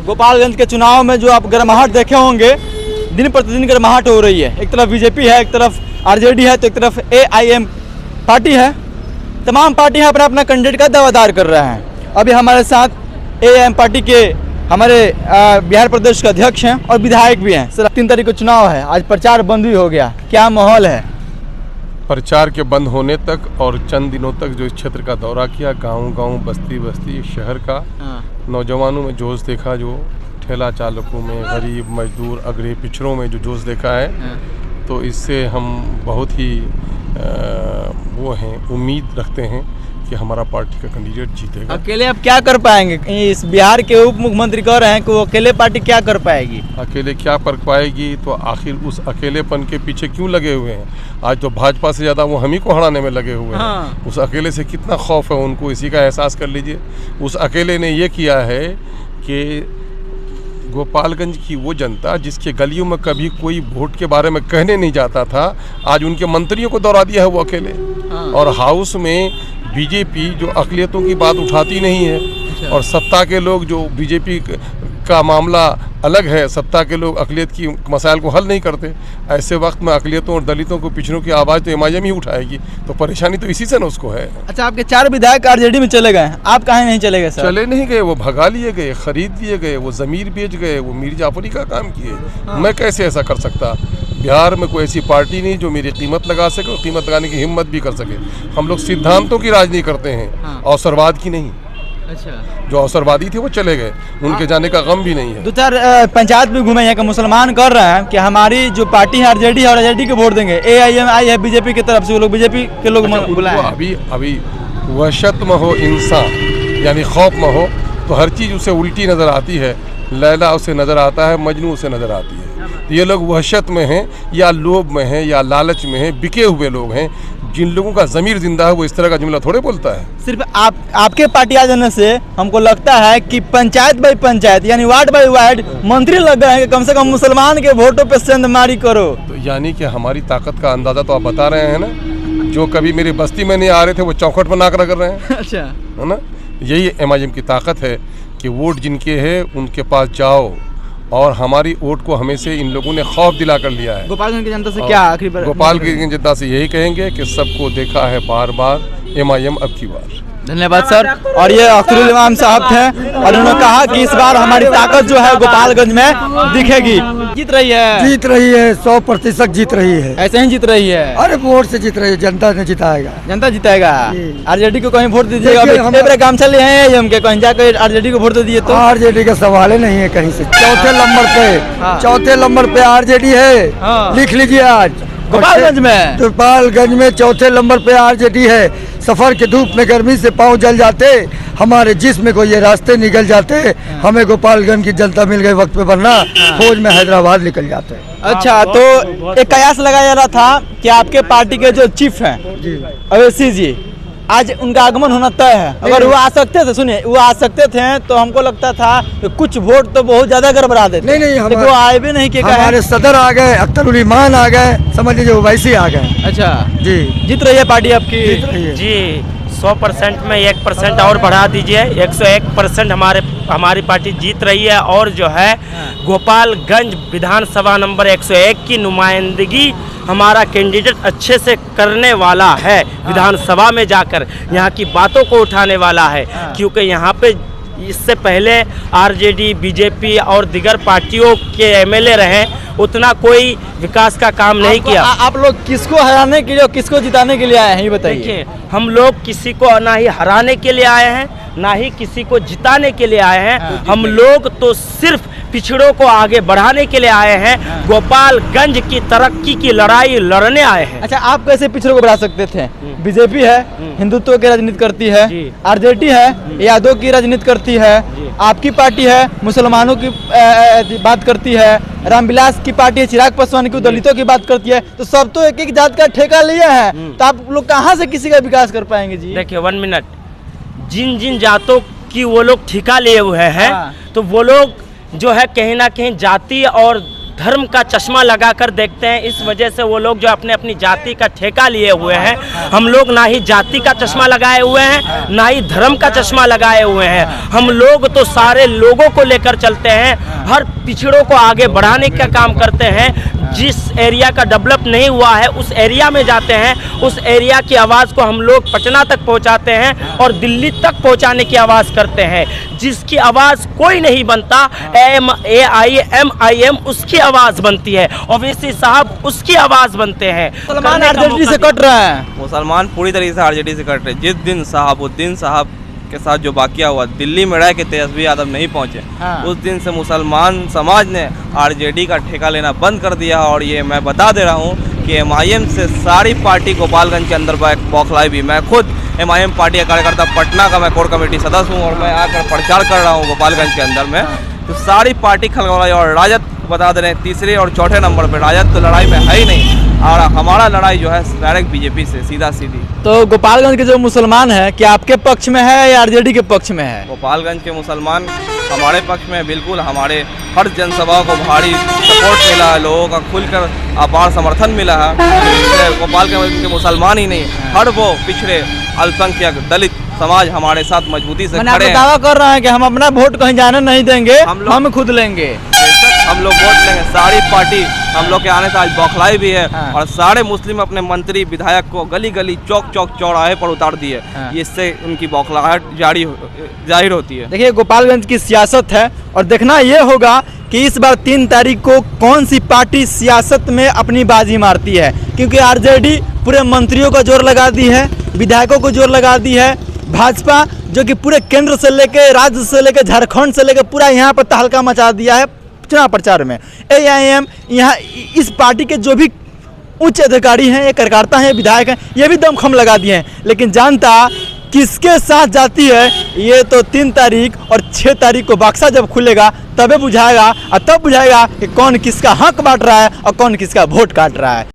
गोपालगंज के चुनाव में जो आप गर्माहट देखे होंगे, दिन प्रतिदिन गर्माहट हो रही है। एक तरफ बीजेपी है, एक तरफ आरजेडी है, तो एक तरफ एआईएम पार्टी है। तमाम पार्टियां अपना अपना कैंडिडेट का दावेदार कर रहे हैं। अभी हमारे साथ एआईएम पार्टी के हमारे बिहार प्रदेश के अध्यक्ष हैं और विधायक भी हैं। सर 3 तारीख को चुनाव है, आज प्रचार बंद भी हो गया, क्या माहौल है? प्रचार के बंद होने तक और चंद दिनों तक जो इस क्षेत्र का दौरा किया, गांव-गांव, बस्ती-बस्ती, शहर का, नौजवानों में जोश देखा, जो ठेला चालकों में, गरीब मजदूर, अगड़े पिछड़ों में जो जोश देखा है, तो इससे हम बहुत ही उम्मीद रखते हैं कि हमारा पार्टी का कैंडिडेट जीतेगा। अकेले आप क्या कर पाएंगे? इस बिहार के उप मुख्यमंत्री कह रहे हैं कि वो अकेले पार्टी क्या कर पाएगी? अकेले क्या कर पाएगी, तो आखिर उस अकेलेपन के पीछे क्यों लगे हुए हैं? आज तो भाजपा से ज़्यादा वो हम ही को हराने में लगे हुए हैं। उस अकेले से कितना खौफ है उनको, इसी का एहसास कर लीजिए। उस अकेले ने ये किया है कि गोपालगंज की वो जनता जिसके गलियों में कभी कोई वोट के बारे में कहने नहीं जाता था, आज उनके मंत्रियों को दौड़ा दिया है वो अकेले। और हाउस में बीजेपी जो अक़लियतों की बात उठाती नहीं है, और सत्ता के लोग जो बीजेपी का मामला अलग है, सत्ता के लोग अक़लियत की मसाइल को हल नहीं करते। ऐसे वक्त में अक़लियतों और दलितों को, पिछड़ों की आवाज़ तो एमआईएम ही उठाएगी, तो परेशानी तो इसी से ना उसको है। अच्छा, आपके 4 विधायक आरजेडी में चले गए, आप कहाँ नहीं चले गए? चले नहीं गए, वो भगा लिए गए, खरीद लिए गए, वो ज़मीर बेच गए, वो मीर जाफरी का काम किए। मैं कैसे ऐसा कर सकता? बिहार में कोई ऐसी पार्टी नहीं जो मेरी कीमत लगा सके और कीमत लगाने की हिम्मत भी कर सके। हम लोग सिद्धांतों की राजनीति करते हैं, अवसरवाद की नहीं। अच्छा, जो अवसरवादी थे वो चले गए, उनके जाने का गम भी नहीं है। 2-4 पंचायत भी घूमे हैं कि मुसलमान कर रहे हैं कि हमारी जो पार्टी है आरजेडी है और आरजेडी को वोट देंगे। एआईएम आई है बीजेपी की तरफ से, वो लोग बीजेपी के लोग बुलाए। अभी वहशत में हो इंसान, यानी खौफ में हो, तो हर चीज़ उसे उल्टी नज़र आती है। लैला उसे नज़र आता है, मजनू उसे नज़र आती है। ये लोग वहशत में हैं या लोभ में हैं या लालच में हैं, बिके हुए लोग हैं। जिन लोगों का ज़मीर जिंदा है वो इस तरह का जुमला थोड़े बोलता है। सिर्फ आपके पार्टी आ जाने से हमको लगता है कि पंचायत बाई पंचायत यानी वार्ड बाई वार्ड मंत्री लग गए हैं कि कम से कम मुसलमान के वोटों पे सेंधमारी करो। तो यानी कि हमारी ताकत का अंदाज़ा तो आप बता रहे हैं ना। जो कभी मेरी बस्ती में नहीं आ रहे थे वो चौखट पर नाक रगड़ रहे हैं। अच्छा, है ना? यही एमआईएम की ताकत है कि वोट जिनके है उनके पास जाओ, और हमारी वोट को हमेशा इन लोगों ने खौफ दिला कर लिया है। गोपालगंज की जनता से क्या आखिरी बार? गोपालगंज की जनता से यही कहेंगे कि सबको देखा है बार बार, एमआईएम अब की बार। धन्यवाद सर। और ये अख्तरुल इमाम साहब थे और उन्होंने कहा कि इस बार हमारी ताकत जो है गोपालगंज में दिखेगी। जीत रही है, 100% जीत रही है। ऐसे ही जीत रही है? अरे वोट से जीत रही है, जनता ने जिताएगा। जनता जिताएगा। आरजेडी को कहीं वोट दीजिएगा? अभी काम चल रहे हैं एम के, कहीं जाकर आरजेडी को वोट दे दिए तो? आरजेडी का सवाल ही नहीं है कहीं से। चौथे नंबर पे आरजेडी है, लिख लीजिए। आज गोपालगंज में चौथे नंबर पे आरजेडी है। सफर के धूप में गर्मी से पाँव जल जाते, हमारे जिस्म को ये रास्ते निकल जाते। हमें गोपालगंज की जनता मिल गई वक्त पे, वरना फौज में हैदराबाद निकल जाते। अच्छा, तो एक कयास लगाया जा रहा था कि आपके पार्टी के जो चीफ हैं अवैसी जी, आज उनका आगमन होना तय है। अगर वो आ सकते थे, सुनिए, वो आ सकते थे तो हमको लगता था कि कुछ वोट तो बहुत ज्यादा गड़बड़ा देते। नहीं, वो आए भी नहीं। कि हमारे सदर आ गए, अख्तरुल इमान आ गए, समझ लीजिए वैसे आ गए। अच्छा जी, जीत रही है पार्टी आपकी? जी 100% में 1% और बढ़ा दीजिए, 101% हमारी पार्टी जीत रही है। और जो है गोपालगंज विधानसभा नंबर 101 की नुमाइंदगी हमारा कैंडिडेट अच्छे से करने वाला है। विधानसभा में जाकर यहाँ की बातों को उठाने वाला है, क्योंकि यहाँ पे इससे पहले आरजेडी, बीजेपी और दीगर पार्टियों के एमएलए रहे, उतना कोई विकास का काम नहीं किया। आप लोग किसको हराने के लिए और किसको जिताने के लिए आए हैं, ये बताइए। देखिए, हम लोग किसी को ना ही हराने के लिए आए हैं, ना ही किसी को जिताने के लिए आए हैं। हम लोग तो सिर्फ पिछड़ों को आगे बढ़ाने के लिए आए हैं। गोपालगंज की तरक्की की लड़ाई लड़ने आए हैं। अच्छा, आप कैसे पिछड़ों को बढ़ा सकते थे? बीजेपी है, हिंदुत्व की राजनीति करती है, आरजेडी है, यादव की राजनीति करती है, आपकी पार्टी है, मुसलमानों की बात करती है, रामविलास की पार्टी है, चिराग पासवान की दलितों की बात करती है। तो सब तो एक एक जात का ठेका लिए हैं, तो आप लोग कहाँ से किसी का विकास कर पाएंगे जी? देखिए 1 मिनट, जिन जातों की वो लोग ठेका लिए हुए हैं, तो वो लोग जो है कहीं ना कहीं जाति और धर्म का चश्मा लगाकर देखते हैं। इस वजह से वो लोग जो अपने अपनी जाति का ठेका लिए हुए हैं, हम लोग ना ही जाति का चश्मा लगाए हुए हैं, ना ही धर्म का चश्मा लगाए हुए हैं। हम लोग तो सारे लोगों को लेकर चलते हैं, हर पिछड़ों को आगे बढ़ाने का काम करते हैं। जिस एरिया का डेवलप नहीं हुआ है उस एरिया में जाते हैं, उस एरिया की आवाज़ को हम लोग पटना तक पहुंचाते हैं और दिल्ली तक पहुंचाने की आवाज़ करते हैं। जिसकी आवाज़ कोई नहीं बनता, AIM उसकी आवाज़ बनती है, ओवैसी साहब उसकी आवाज़ बनते हैं। मुसलमान आरजेडी से कट रहा है, मुसलमान पूरी तरीके से आरजेडी से कट रहे। जिस दिन शहाबुद्दीन साहब के साथ जो वाकया हुआ, दिल्ली में रह के तेजस्वी यादव नहीं पहुंचे, उस दिन से मुसलमान समाज ने आरजेडी का ठेका लेना बंद कर दिया। और ये मैं बता दे रहा हूँ कि MIM से सारी पार्टी गोपालगंज के अंदर बौखलाई भी। मैं खुद MIM पार्टी का कार्यकर्ता, पटना का मैं कोर कमेटी सदस्य हूँ और मैं आकर प्रचार कर रहा हूँ गोपालगंज के अंदर में। तो सारी पार्टी खलबलाई और राजद बता दे रहे हैं तीसरे और चौथे नंबर पे। राजद तो लड़ाई में है ही नहीं और हमारा लड़ाई जो है डायरेक्ट बीजेपी से सीधा सीधी। तो गोपालगंज के जो मुसलमान है क्या आपके पक्ष में है या आरजेडी के पक्ष में है? गोपालगंज के मुसलमान हमारे पक्ष में बिल्कुल। हमारे हर जनसभा को भारी सपोर्ट मिला है, लोगों का खुलकर अपार समर्थन मिला है। गोपालगंज के मुसलमान ही नहीं, हर वो पिछड़े अल्पसंख्यक दलित समाज हमारे साथ मजबूती से खड़े हैं। दावा कर रहे हैं कि हम अपना वोट कहीं जाने नहीं देंगे, हम खुद लेंगे। हम लोग वोट लेंगे। सारी पार्टी हम लोग के आने से आज बौखलाई भी है और सारे मुस्लिम अपने मंत्री विधायक को गली गली चौक चौक चौराहे पर उतार दिए। इससे उनकी बौखलाहट जाहिर होती है। देखिए गोपालगंज की सियासत है और देखना ये होगा कि इस बार 3 तारीख को कौन सी पार्टी सियासत में अपनी बाजी मारती है, क्योंकि आरजेडी पूरे मंत्रियों का जोर लगा दी है, विधायकों को जोर लगा दी है। भाजपा जो कि पूरे केंद्र से लेकर राज्य से लेकर झारखंड से लेकर पूरा यहाँ पर तहलका मचा दिया है चुनाव प्रचार में। AIM यहाँ इस पार्टी के जो भी उच्च अधिकारी हैं, ये कार्यकर्ता हैं, विधायक हैं, ये भी दमखम लगा दिए हैं। लेकिन जनता किसके साथ जाती है ये तो 3 तारीख और 6 तारीख को बक्सा जब खुलेगा तबे बुझाएगा और तब बुझाएगा कि कौन किसका हक बांट रहा है और कौन किसका वोट काट रहा है।